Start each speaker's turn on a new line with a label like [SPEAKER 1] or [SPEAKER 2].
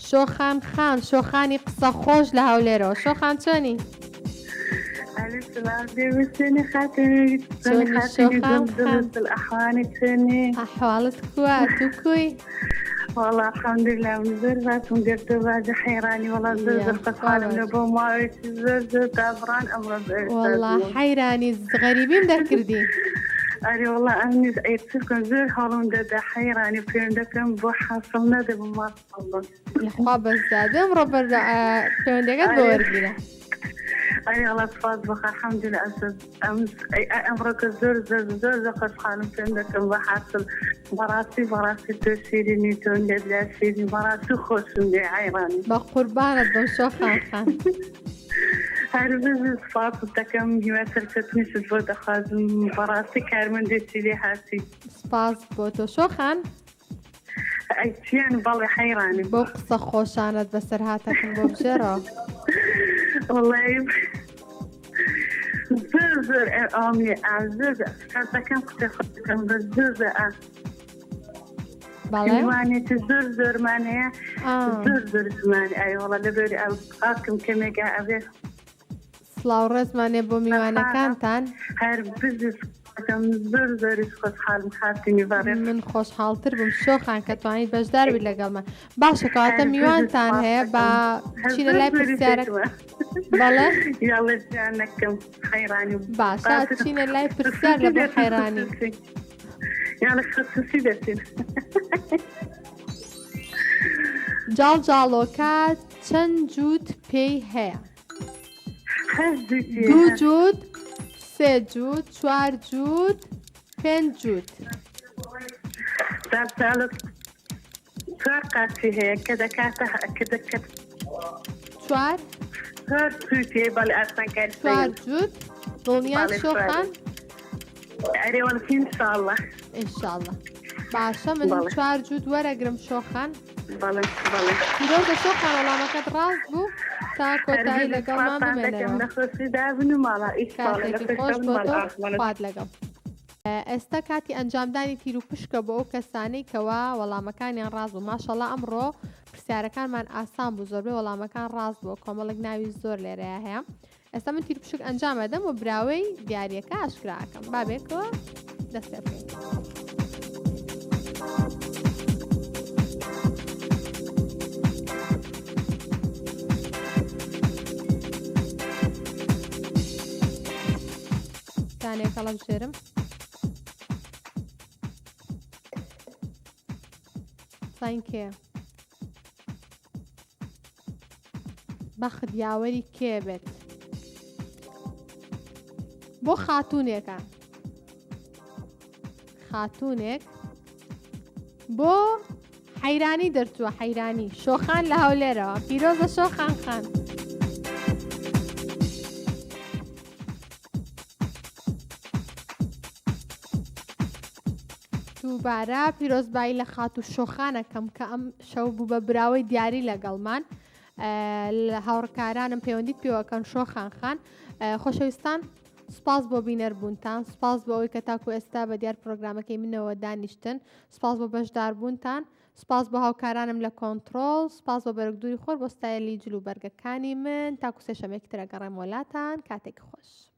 [SPEAKER 1] شۆخان خان شۆخانی قسە خۆش لە هەولێرەوە شۆخان چۆنی؟
[SPEAKER 2] سني خاتمي
[SPEAKER 1] شوني شوخان خان
[SPEAKER 2] الأحواني سني
[SPEAKER 1] ئەحواڵت کووە تو کوی؟
[SPEAKER 2] والله الحمد لله من زرزات وقلت بعد حيراني والله زرزر قصحان نبو ما زرزر تابران أمر
[SPEAKER 1] والله حەیرانی غەریبیم دەکردی
[SPEAKER 2] أري والله أني أيتسكن زر حالون دا حيراني فين دكم بو حاصل ندب ما صلى
[SPEAKER 1] لەخوا بەزدادم ڕۆبەر پەیوەندەکەت بۆ وەرگیرە
[SPEAKER 2] أي الله تفاض بخ الحمد لله أمس أمرك زر قصحان فين دكم بو حاصل براسي تسيرني تون لا سيرني براسي خوش من عيراني
[SPEAKER 1] بە قوربانت بەم شۆخان خان
[SPEAKER 2] هربز صفات تكم يمثل تتنيس الفود خازم براسي كارمن ديتي لي حاسي
[SPEAKER 1] سپاس بۆ تۆ شۆخان
[SPEAKER 2] أيتيان بالله حيراني
[SPEAKER 1] بۆ قسە خۆشانت بەسەر هاتەکەم بۆ بژێرەوە
[SPEAKER 2] والله زر أمي زر كم كم بزر
[SPEAKER 1] بەڵێ
[SPEAKER 2] ماني زر ماني زر ماني أي والله لبري أكم كمية أبي
[SPEAKER 1] سڵاو ڕێزمانێ بۆ میوانەکانتان
[SPEAKER 2] هر بزر كم زر خود حال مخاطيني بارك
[SPEAKER 1] من خۆشحاڵتر بم شۆخان کە توانیت بەشدار بیت لەگەڵمان باشە کەواتە میوانتان هەیە بە چینە لای پرسیارەکە بەڵێ
[SPEAKER 2] يلا جانكم حيراني
[SPEAKER 1] باشە چینە لای پرسیار لەبەر حەیرانی
[SPEAKER 2] يلا خصوصي دسين
[SPEAKER 1] جاڵجاڵۆکە چەند جووت پێی هەیە؟
[SPEAKER 2] حزتي
[SPEAKER 1] 2 جووت 3 جووت 4 جووت 5 جووت
[SPEAKER 2] تعرف فرقات فيها كذا كاتها كذا كذا
[SPEAKER 1] 4
[SPEAKER 2] هر توتي بالي أصلا كان
[SPEAKER 1] 4 جووت دڵنیات شۆخان؟
[SPEAKER 2] أري والله إن شاء الله
[SPEAKER 1] ئینشاءڵڵا باشە من
[SPEAKER 2] بەڵێ.
[SPEAKER 1] 4 جووت وەرەگرم شۆخان
[SPEAKER 2] بالي
[SPEAKER 1] پیرۆزە شۆخان وەڵامەکەت ڕاست بوو تا کۆتایی لەگەڵمان
[SPEAKER 2] كم
[SPEAKER 1] بمێنەرەوە
[SPEAKER 2] نخصي دابن مالا إن شاء الله
[SPEAKER 1] کاتێکی خۆش بۆ تۆ خوات لەگەڵ ئێستا کاتی ئەنجامدانی تیر و پشکە بۆ ئەو کەسانەی کەوا وەڵامەکانیان ڕاست بوو ماشەڵڵا ئەمڕۆ پرسیارەکانمان ئاسان بوو زۆربەی وەڵامەکان ڕاست بوو کۆمەڵک ناوی زۆر لێرەیە هەیە ئێستا من تیر و پشک ئەنجام ئەدەم و براوەی دیارەکە ئاشکراکەم بابێکەوە دەست پێ بکەین ثانیەکە لە بژێرم ساینکێ بەخت یاوەری کێ بێت بۆ خاتوونێکە خاتوونێک بۆ حەیرانی دەرچووە حەیرانی شۆخان لە هەولێرەوە پیرۆزە شۆخان خان دووبارە پیرۆزبایی لە خات و شۆخانەکەم کە ئەم شەو بوو بە براوەی دیاری لەگەڵمان لە هاوڕکارانم پەیوەندیت پێوەکەن شۆخان خان خۆشەویستان سپاس بۆ بینەربوونتان سپاس بۆ ئەوەی کە تاکو ئێستا بە دیار پرۆگرامەکەی منەوە دانیشتن سپاس بۆ بەشداربوونتان سپاس بۆ هاوکارانم لە کۆنتڕۆڵ سپاس بۆ بەرگدووری خۆر بۆ ستایلی جلوبەرگەکانی من تاکو سێ شەمێکی ترە گەڕێم وەلاتان کاتێکی خۆش